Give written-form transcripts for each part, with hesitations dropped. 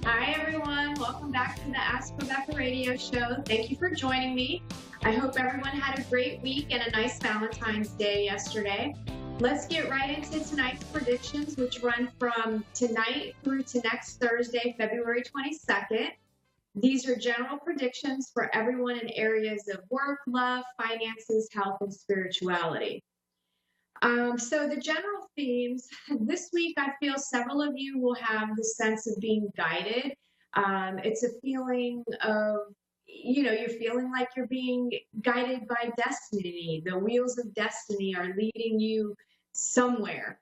Hi, everyone. Welcome back to the Ask Rebecca radio show. Thank you for joining me. I hope everyone had a great week and a nice Valentine's Day yesterday. Let's get right into tonight's predictions, which run from tonight through to next Thursday, February 22nd. These are general predictions for everyone in areas of work, love, finances, health, and spirituality. So the general themes this week, I feel several of you will have the sense of being guided. It's a feeling of, you're feeling like you're being guided by destiny. The wheels of destiny are leading you somewhere.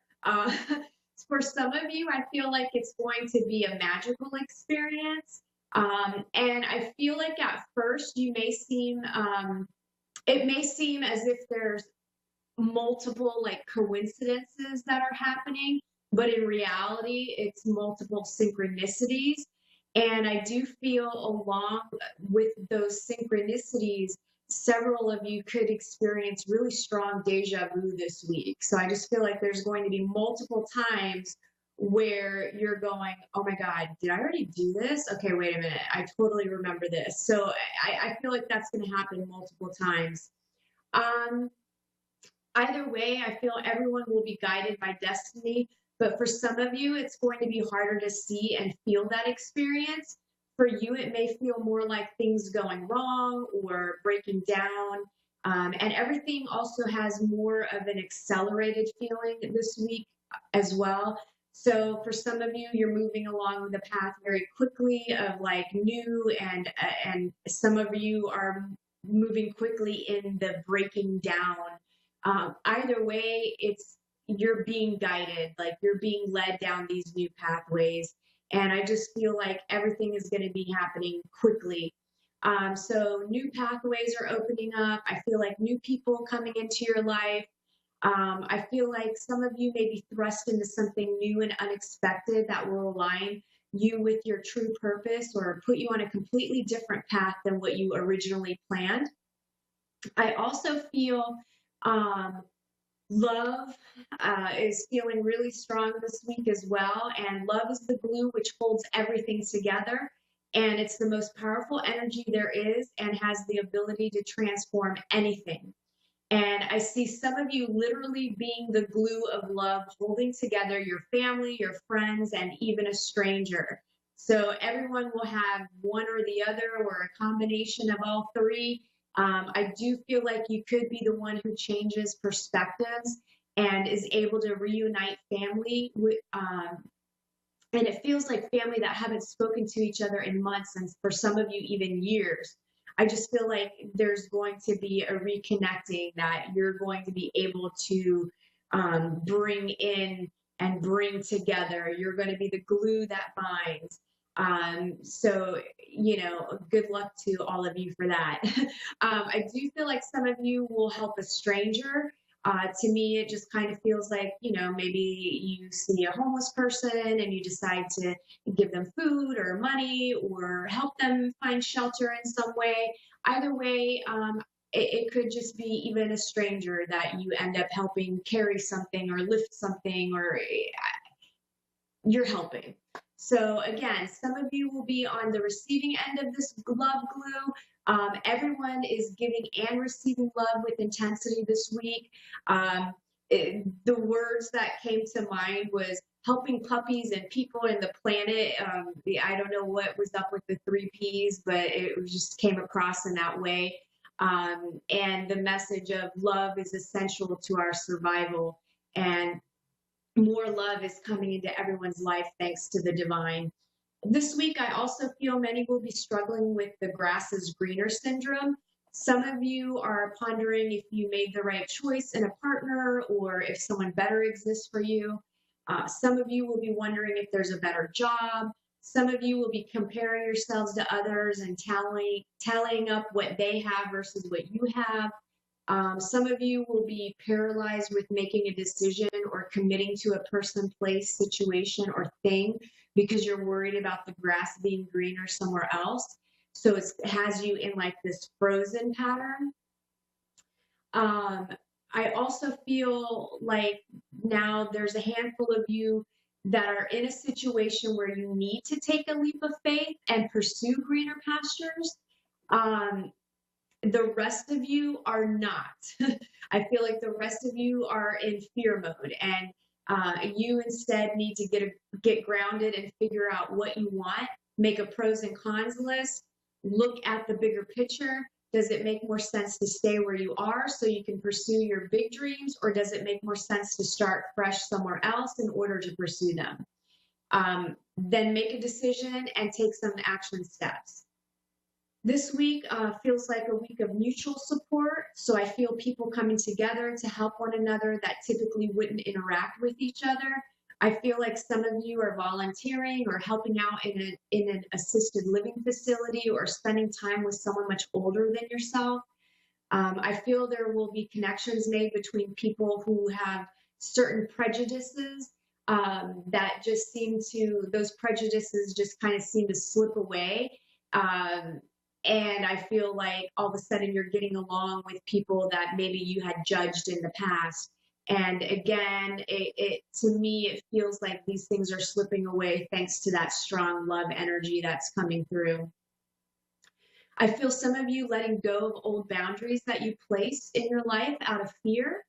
For some of you, I feel like it's going to be a magical experience. And I feel like at first it may seem as if there's multiple like coincidences that are happening, but in reality, it's multiple synchronicities. And I do feel along with those synchronicities, several of you could experience really strong deja vu this week. So I just feel like there's going to be multiple times where you're going, oh my God, did I already do this? Okay, wait a minute. I totally remember this. So I feel like that's going to happen multiple times. Either way, I feel everyone will be guided by destiny, but for some of you, it's going to be harder to see and feel that experience. For you, it may feel more like things going wrong or breaking down. And everything also has more of an accelerated feeling this week as well. So for some of you, you're moving along the path very quickly of like new, and some of you are moving quickly in the breaking down. Either way, you're being guided, like you're being led down these new pathways. And I just feel like everything is going to be happening quickly. So new pathways are opening up. I feel like new people coming into your life. I feel like some of you may be thrust into something new and unexpected that will align you with your true purpose or put you on a completely different path than what you originally planned. I also feel love is feeling really strong this week as well. And love is the glue which holds everything together. And it's the most powerful energy there is and has the ability to transform anything. And I see some of you literally being the glue of love, holding together your family, your friends, and even a stranger. So everyone will have one or the other or a combination of all three. I do feel like you could be the one who changes perspectives and is able to reunite family with, and it feels like family that haven't spoken to each other in months, and for some of you, even years. I just feel like there's going to be a reconnecting that you're going to be able to bring in and bring together. You're going to be the glue that binds. So, good luck to all of you for that. I do feel like some of you will help a stranger. To me, it just kind of feels like, maybe you see a homeless person and you decide to give them food or money or help them find shelter in some way. Either way, it could just be even a stranger that you end up helping carry something or lift something, or you're helping. So again, some of you will be on the receiving end of this love glue. Everyone is giving and receiving love with intensity this week. The words that came to mind was helping puppies and people and the planet. I don't know what was up with the 3 Ps, but it just came across in that way. And the message of love is essential to our survival. And more love is coming into everyone's life thanks to the divine. This week, I also feel many will be struggling with the grass is greener syndrome. Some of you are pondering if you made the right choice in a partner or if someone better exists for you. Some of you will be wondering if there's a better job. Some of you will be comparing yourselves to others and tallying up what they have versus what you have. Some of you will be paralyzed with making a decision or committing to a person, place, situation, or thing because you're worried about the grass being greener somewhere else. So it has you in like this frozen pattern. I also feel like now there's a handful of you that are in a situation where you need to take a leap of faith and pursue greener pastures. The rest of you are not. I feel like the rest of you are in fear mode, and you instead need to get grounded and figure out what you want, make a pros and cons list, look at the bigger picture. Does it make more sense to stay where you are so you can pursue your big dreams, or does it make more sense to start fresh somewhere else in order to pursue them? Then make a decision and take some action steps. This week feels like a week of mutual support. So I feel people coming together to help one another that typically wouldn't interact with each other. I feel like some of you are volunteering or helping out in an assisted living facility or spending time with someone much older than yourself. I feel there will be connections made between people who have certain prejudices that just those prejudices just kind of seem to slip away. And I feel like all of a sudden you're getting along with people that maybe you had judged in the past. And again, to me, it feels like these things are slipping away thanks to that strong love energy that's coming through. I feel some of you letting go of old boundaries that you placed in your life out of fear,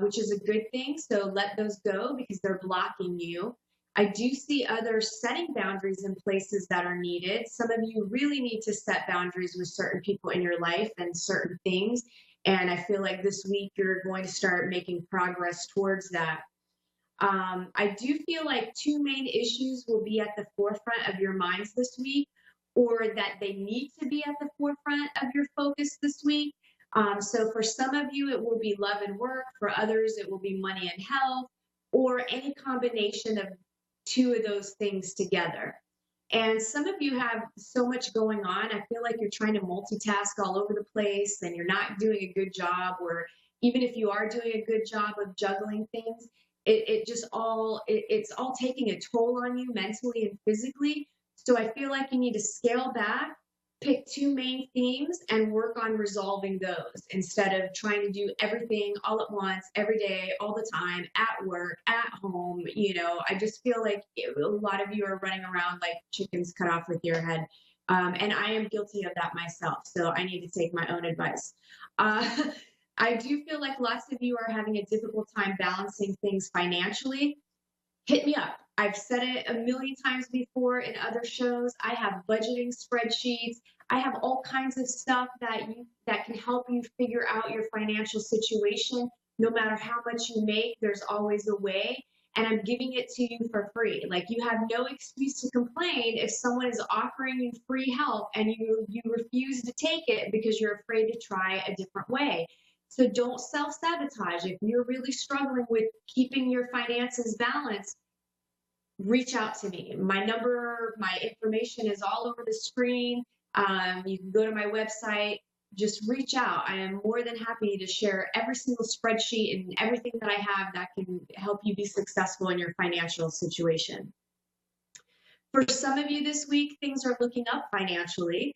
which is a good thing. So let those go because they're blocking you. I do see others setting boundaries in places that are needed. Some of you really need to set boundaries with certain people in your life and certain things. And I feel like this week you're going to start making progress towards that. I do feel like two main issues will be at the forefront of your minds this week, or that they need to be at the forefront of your focus this week. So for some of you, it will be love and work. For others, it will be money and health, or any combination of two of those things together. And some of you have so much going on. I feel like you're trying to multitask all over the place and you're not doing a good job, or even if you are doing a good job of juggling things, it's all taking a toll on you mentally and physically. So I feel like you need to scale back, pick two main themes, and work on resolving those instead of trying to do everything all at once, every day, all the time, at work, at home. I just feel like a lot of you are running around like chickens cut off with your head. And I am guilty of that myself. So I need to take my own advice. I do feel like lots of you are having a difficult time balancing things financially. Hit me up. I've said it a million times before in other shows. I have budgeting spreadsheets. I have all kinds of stuff that can help you figure out your financial situation. No matter how much you make, there's always a way. And I'm giving it to you for free. Like, you have no excuse to complain if someone is offering you free help and you refuse to take it because you're afraid to try a different way. So don't self-sabotage. If you're really struggling with keeping your finances balanced, reach out to me. My number, my information is all over the screen. You can go to my website, just reach out. I am more than happy to share every single spreadsheet and everything that I have that can help you be successful in your financial situation. For some of you this week, things are looking up financially.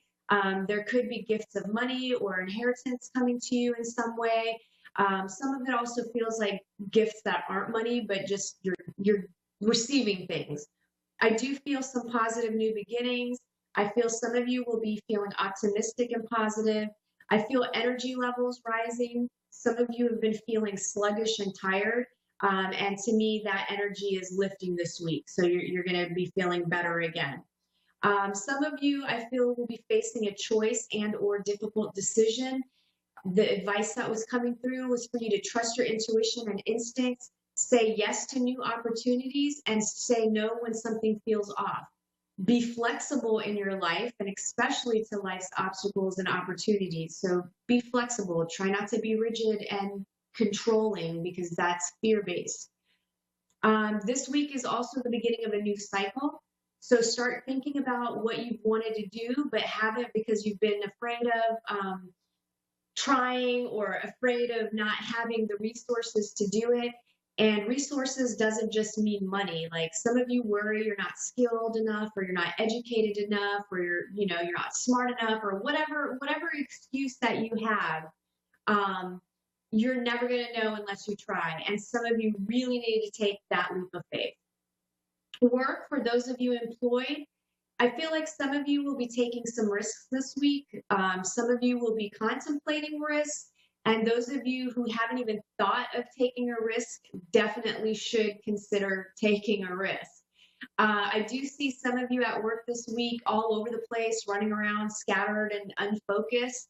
There could be gifts of money or inheritance coming to you in some way. Some of it also feels like gifts that aren't money, but just you're receiving things. I do feel some positive new beginnings. I feel some of you will be feeling optimistic and positive. I feel energy levels rising. Some of you have been feeling sluggish and tired. And to me, that energy is lifting this week. So you're going to be feeling better again. Some of you, I feel, will be facing a choice and or difficult decision. The advice that was coming through was for you to trust your intuition and instincts, say yes to new opportunities, and say no when something feels off. Be flexible in your life, and especially to life's obstacles and opportunities. So be flexible. Try not to be rigid and controlling, because that's fear-based. This week is also the beginning of a new cycle. So start thinking about what you've wanted to do, but haven't because you've been afraid of trying or afraid of not having the resources to do it. And resources doesn't just mean money. Like, some of you worry you're not skilled enough, or you're not educated enough, or you're not smart enough, or whatever excuse that you have. You're never going to know unless you try. And some of you really need to take that leap of faith. Work, for those of you employed, I feel like some of you will be taking some risks this week. Some of you will be contemplating risks. And those of you who haven't even thought of taking a risk definitely should consider taking a risk. I do see some of you at work this week all over the place, running around, scattered and unfocused.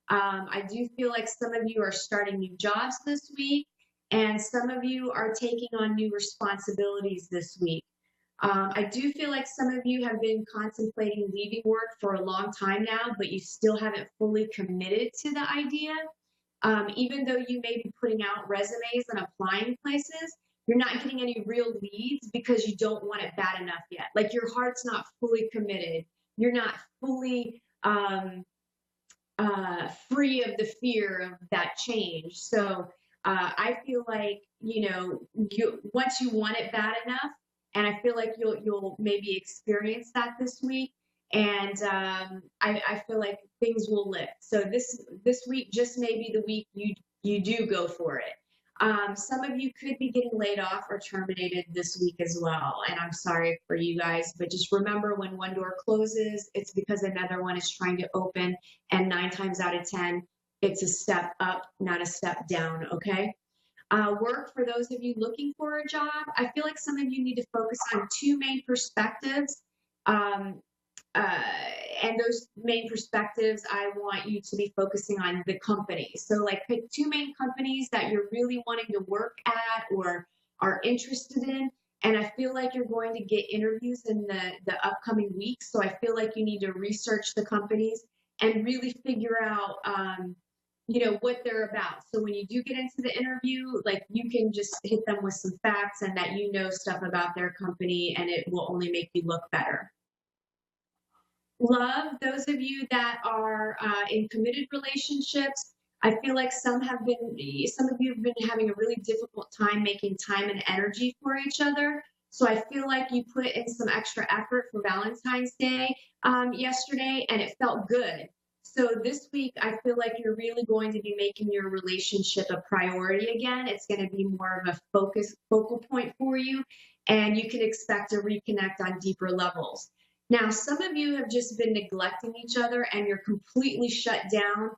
I do feel like some of you are starting new jobs this week, and some of you are taking on new responsibilities this week. I do feel like some of you have been contemplating leaving work for a long time now, but you still haven't fully committed to the idea. Even though you may be putting out resumes and applying places, you're not getting any real leads because you don't want it bad enough yet. Like your heart's not fully committed. You're not fully free of the fear of that change. So I feel like, once you want it bad enough, and I feel like you'll maybe experience that this week, and I feel like things will lift. So this week just may be the week you do go for it. Some of you could be getting laid off or terminated this week as well, and I'm sorry for you guys, but just remember, when one door closes, it's because another one is trying to open, and 9 times out of 10, it's a step up, not a step down, okay? Work, for those of you looking for a job, I feel like some of you need to focus on 2 main perspectives. And those main perspectives, I want you to be focusing on the company. So like pick 2 main companies that you're really wanting to work at or are interested in. And I feel like you're going to get interviews in the upcoming weeks. So I feel like you need to research the companies and really figure out, what they're about. So when you do get into the interview, like you can just hit them with some facts and that stuff about their company, and it will only make you look better. Love, those of you that are in committed relationships, I feel like some of you have been having a really difficult time making time and energy for each other. So I feel like you put in some extra effort for Valentine's Day yesterday, and it felt good. So this week, I feel like you're really going to be making your relationship a priority again. It's going to be more of a focal point for you, and you can expect to reconnect on deeper levels. Now, some of you have just been neglecting each other and you're completely shut down.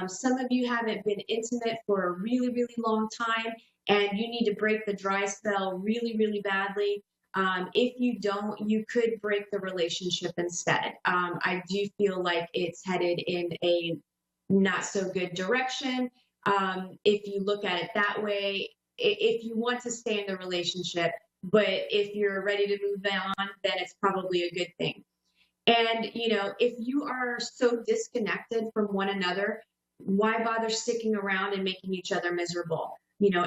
Some of you haven't been intimate for a really, really long time, and you need to break the dry spell really, really badly. If you don't, you could break the relationship instead. I do feel like it's headed in a not so good direction. If you look at it that way, if you want to stay in the relationship, but if you're ready to move on, then it's probably a good thing. And, if you are so disconnected from one another, why bother sticking around and making each other miserable?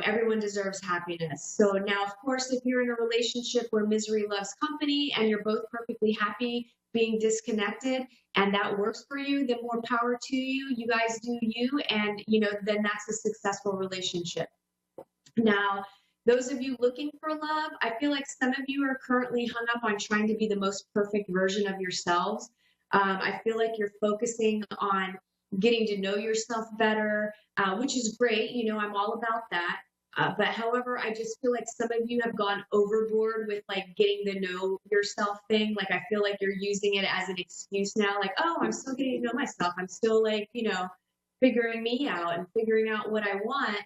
Everyone deserves happiness. So now, of course, if you're in a relationship where misery loves company and you're both perfectly happy being disconnected and that works for you, then more power to you. You guys do you, and, then that's a successful relationship. Now, those of you looking for love, I feel like some of you are currently hung up on trying to be the most perfect version of yourselves. I feel like you're focusing on getting to know yourself better, which is great. I'm all about that. But however, I just feel like some of you have gone overboard with like getting to know yourself thing. Like, I feel like you're using it as an excuse now. Like, oh, I'm still getting to know myself. I'm still like, figuring me out and figuring out what I want.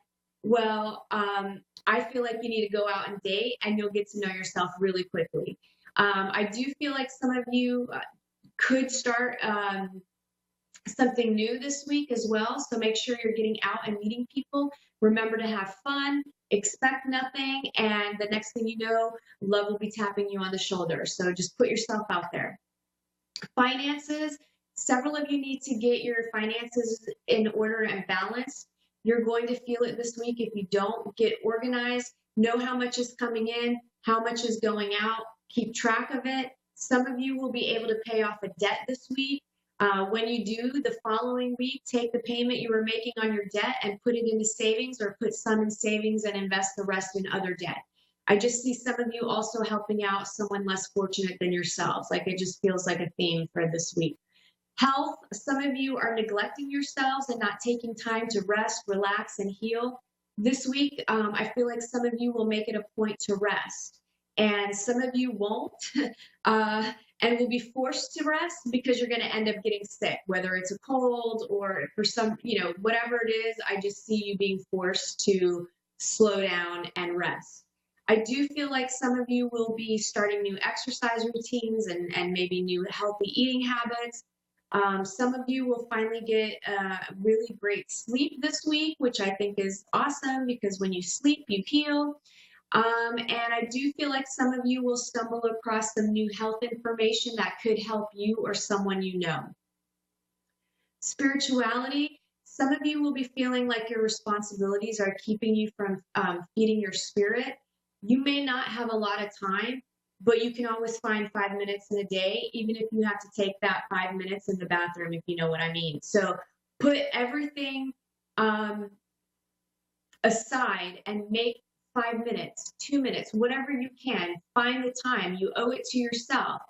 Well, I feel like you need to go out and date and you'll get to know yourself really quickly. I do feel like some of you could start something new this week as well. So make sure you're getting out and meeting people. Remember to have fun, expect nothing, and the next thing you know, love will be tapping you on the shoulder. So just put yourself out there. Finances, several of you need to get your finances in order and balanced. You're going to feel it this week if you don't get organized. Know how much is coming in, how much is going out, keep track of it. Some of you will be able to pay off a debt this week. When you do, the following week, take the payment you were making on your debt and put it into savings, or put some in savings and invest the rest in other debt. I just see some of you also helping out someone less fortunate than yourselves. Like, it just feels like a theme for this week. Health, some of you are neglecting yourselves and not taking time to rest, relax, and heal. This week, I feel like some of you will make it a point to rest. and some of you won't, and will be forced to rest because you're going to end up getting sick, whether it's a cold or for some, whatever it is. I just see you being forced to slow down and rest. I do feel like some of you will be starting new exercise routines and maybe new healthy eating habits. Some of you will finally get really great sleep this week, which I think is awesome because when you sleep, you heal. And I do feel like some of you will stumble across some new health information that could help you or someone you know. Spirituality, some of you will be feeling like your responsibilities are keeping you from feeding your spirit. You may not have a lot of time, but you can always find 5 minutes in a day, even if you have to take that 5 minutes in the bathroom, if you know what I mean. So put everything aside and make 5 minutes, 2 minutes, whatever you can. Find the time. You owe it to yourself.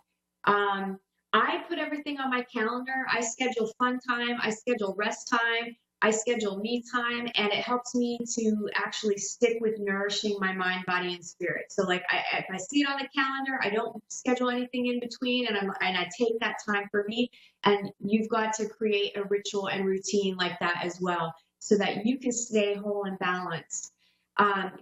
I put everything on my calendar. I schedule fun time. I schedule rest time. I schedule me time, and it helps me to actually stick with nourishing my mind, body, and spirit. So like if I see it on the calendar, I don't schedule anything in between, and I take that time for me. And you've got to create a ritual and routine like that as well, so that you can stay whole and balanced.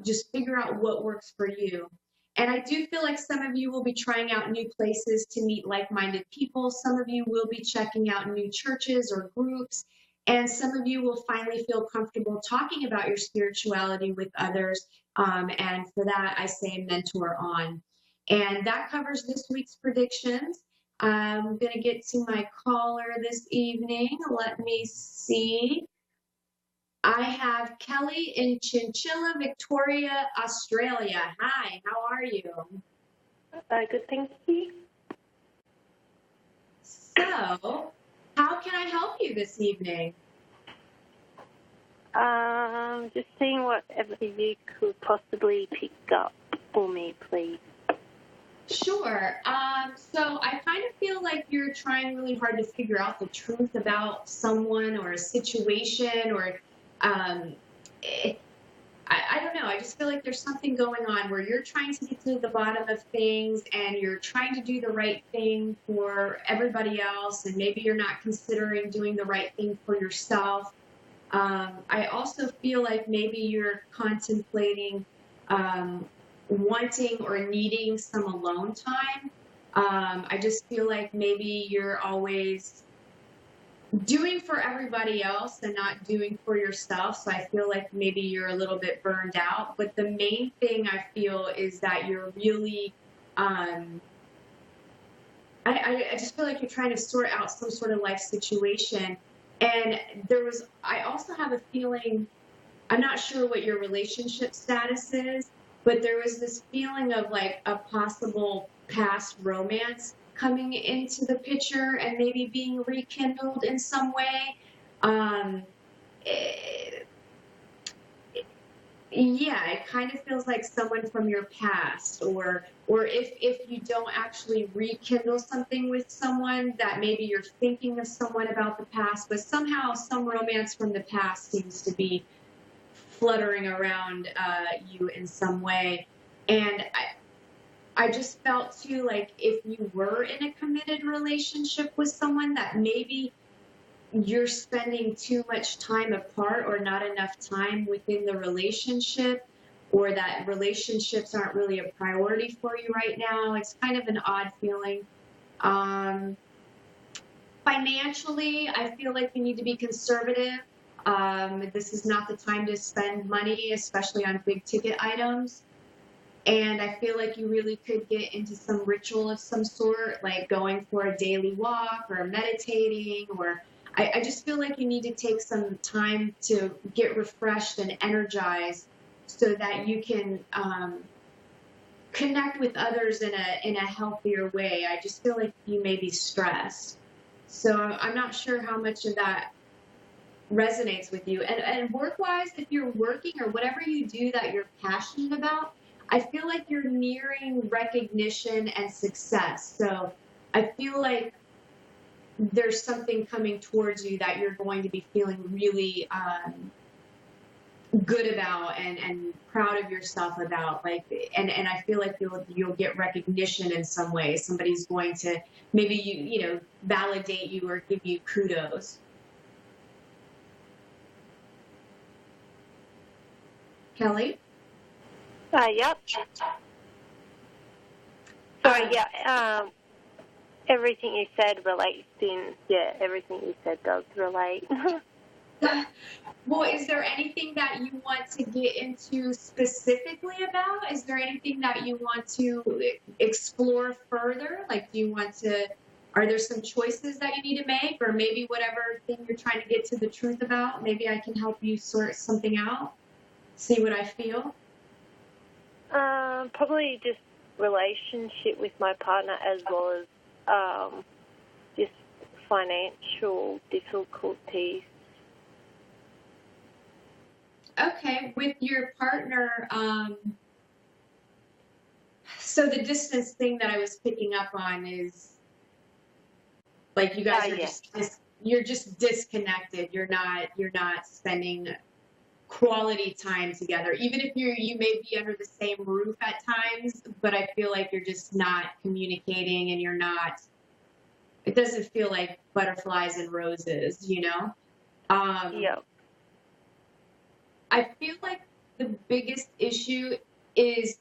Just figure out what works for you. And I do feel like some of you will be trying out new places to meet like-minded people. Some of you will be checking out new churches or groups. And some of you will finally feel comfortable talking about your spirituality with others. And for that, I say mentor on. And that covers this week's predictions. I'm going to get to my caller this evening. Let me see. I have Kelly in Chinchilla, Victoria, Australia. Hi, how are you? Good, thank you. So, how can I help you this evening? Just seeing whatever you could possibly pick up for me, please. Sure. So I kind of feel like you're trying really hard to figure out the truth about someone or a situation, or I don't know. I just feel like there's something going on where you're trying to get to the bottom of things, and you're trying to do the right thing for everybody else, and maybe you're not considering doing the right thing for yourself. I also feel like maybe you're contemplating wanting or needing some alone time. I just feel like maybe you're always doing for everybody else and not doing for yourself. So I feel like maybe you're a little bit burned out. But the main thing I feel is that you're really, I just feel like you're trying to sort out some sort of life situation. And I also have a feeling, I'm not sure what your relationship status is, but there was this feeling of like a possible past romance coming into the picture and maybe being rekindled in some way. It kind of feels like someone from your past, or if you don't actually rekindle something with someone, that maybe you're thinking of someone about the past, but somehow some romance from the past seems to be fluttering around you in some way. And I just felt too like if you were in a committed relationship with someone, that maybe you're spending too much time apart or not enough time within the relationship, or that relationships aren't really a priority for you right now. It's kind of an odd feeling. Financially, I feel like you need to be conservative. This is not the time to spend money, especially on big ticket items. And I feel like you really could get into some ritual of some sort, like going for a daily walk or meditating, or I just feel like you need to take some time to get refreshed and energized so that you can connect with others in a healthier way. I just feel like you may be stressed. So I'm not sure how much of that resonates with you. And work-wise, if you're working or whatever you do that you're passionate about, I feel like you're nearing recognition and success. So I feel like there's something coming towards you that you're going to be feeling really good about and proud of yourself about, like, and I feel like you'll get recognition in some way. Somebody's going to maybe validate you or give you kudos. Kelly? Yep. Sorry, everything you said relates in. Yeah, everything you said does relate. Well, is there anything that you want to get into specifically about? Is there anything that you want to explore further? Like, are there some choices that you need to make, or maybe whatever thing you're trying to get to the truth about, maybe I can help you sort something out, see what I feel? Probably just relationship with my partner, as well as just financial difficulties. Okay, with your partner, so the distance thing that I was picking up on is like you guys are you're just disconnected. You're not spending quality time together. Even if you may be under the same roof at times, but I feel like you're just not communicating, and it doesn't feel like butterflies and roses, I feel like the biggest issue is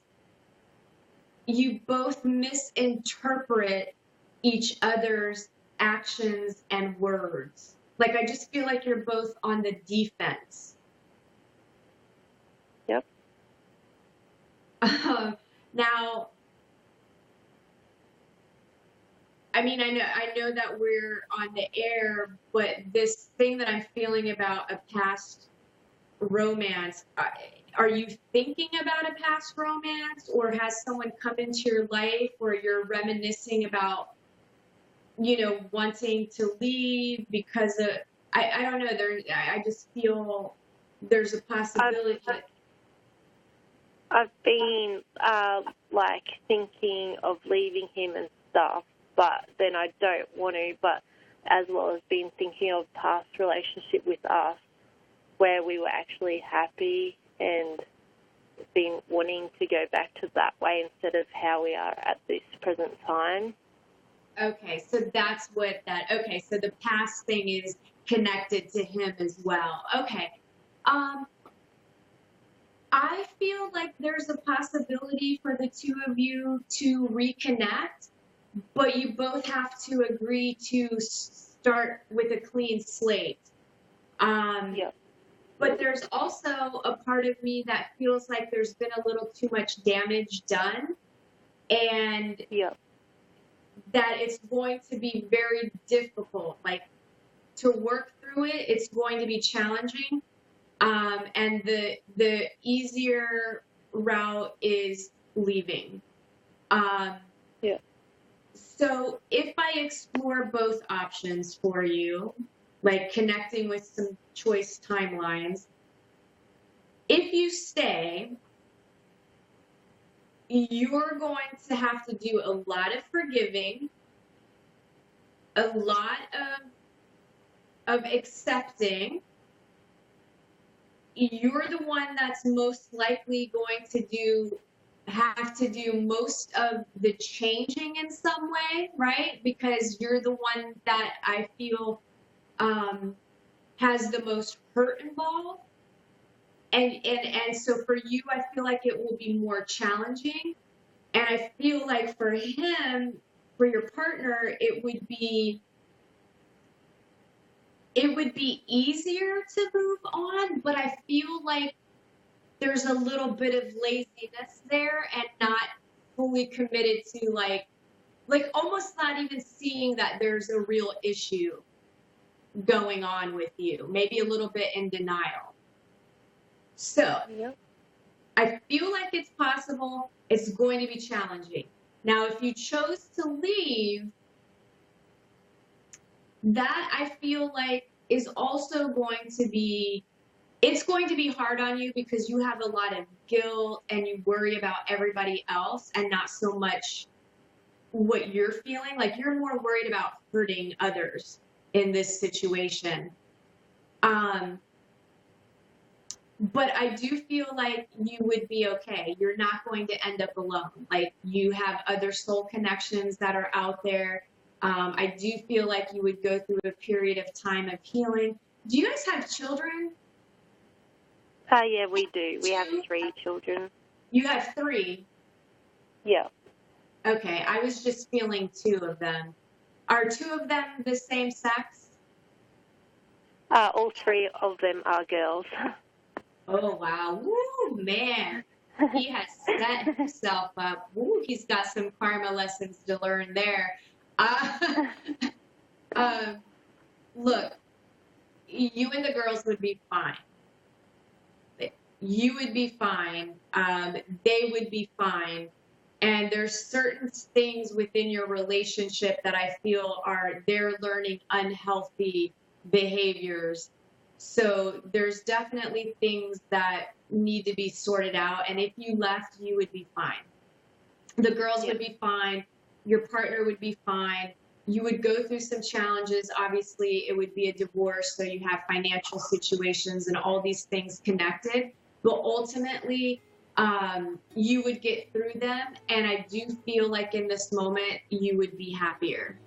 you both misinterpret each other's actions and words. Like, I just feel like you're both on the defense. Yep. Now, I mean, I know that we're on the air, but this thing that I'm feeling about a past romance, are you thinking about a past romance, or has someone come into your life where you're reminiscing about, wanting to leave because of, I don't know, I just feel there's a possibility. I've been thinking of leaving him and stuff, but then I don't want to, but as well as been thinking of past relationship with us where we were actually happy, and been wanting to go back to that way instead of how we are at this present time. Okay, so so the past thing is connected to him as well. Okay. I feel like there's a possibility for the two of you to reconnect, but you both have to agree to start with a clean slate. But there's also a part of me that feels like there's been a little too much damage done, and that it's going to be very difficult. Like, to work through it, it's going to be challenging. And the easier route is leaving. So if I explore both options for you, like connecting with some choice timelines, if you stay, you're going to have to do a lot of forgiving, a lot of accepting. You're the one that's most likely going to have to do most of the changing in some way, right? Because you're the one that I feel has the most hurt involved. And so for you, I feel like it will be more challenging. And I feel like for him, for your partner, it would be easier to move on, but I feel like there's a little bit of laziness there, and not fully committed to like almost not even seeing that there's a real issue going on with you, maybe a little bit in denial. So I feel like it's possible. It's going to be challenging. Now, if you chose to leave, that I feel like is also going to be, it's going to be hard on you because you have a lot of guilt and you worry about everybody else and not so much what you're feeling. Like, you're more worried about hurting others in this situation. but I do feel like you would be okay. You're not going to end up alone. Like you have other soul connections that are out there. I do feel like you would go through a period of time of healing. Do you guys have children? Yeah, we do. We have 3 children. You have 3. Yeah. Okay, I was just feeling 2 of them. Are 2 of them the same sex? All 3 of them are girls. Oh, wow. Woo, man. He has set himself up. Woo, he's got some karma lessons to learn there. Uh, look, you and the girls would be fine. You would be fine. They would be fine. And there's certain things within your relationship that I feel are they're learning unhealthy behaviors. So there's definitely things that need to be sorted out. And if you left, you would be fine. The girls would be fine. Your partner would be fine. You would go through some challenges. Obviously, it would be a divorce, so you have financial situations and all these things connected. But ultimately, you would get through them. And I do feel like in this moment, you would be happier.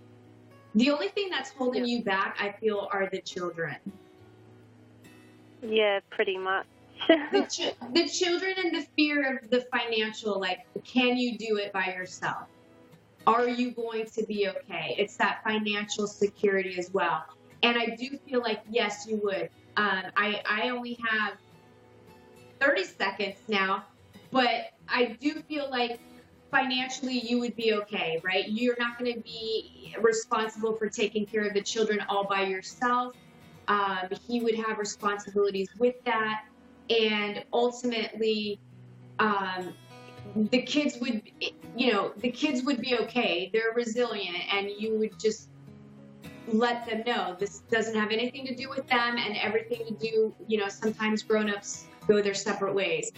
The only thing that's holding you back, I feel, are the children. Yeah, pretty much. The children and the fear of the financial, like, can you do it by yourself? Are you going to be okay? It's that financial security as well. And I do feel like, yes, you would. I only have 30 seconds now, but I do feel like financially you would be okay, right? You're not going to be responsible for taking care of the children all by yourself. He would have responsibilities with that. And ultimately, the kids would, the kids would be okay. They're resilient, and you would just let them know this doesn't have anything to do with them and everything to do, sometimes grown-ups go their separate ways.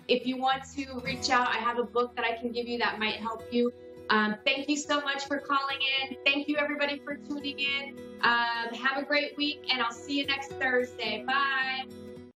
If you want to reach out, I have a book that I can give you that might help you. Thank you so much for calling in. Thank you, everybody, for tuning in. Have a great week, and I'll see you next Thursday. Bye.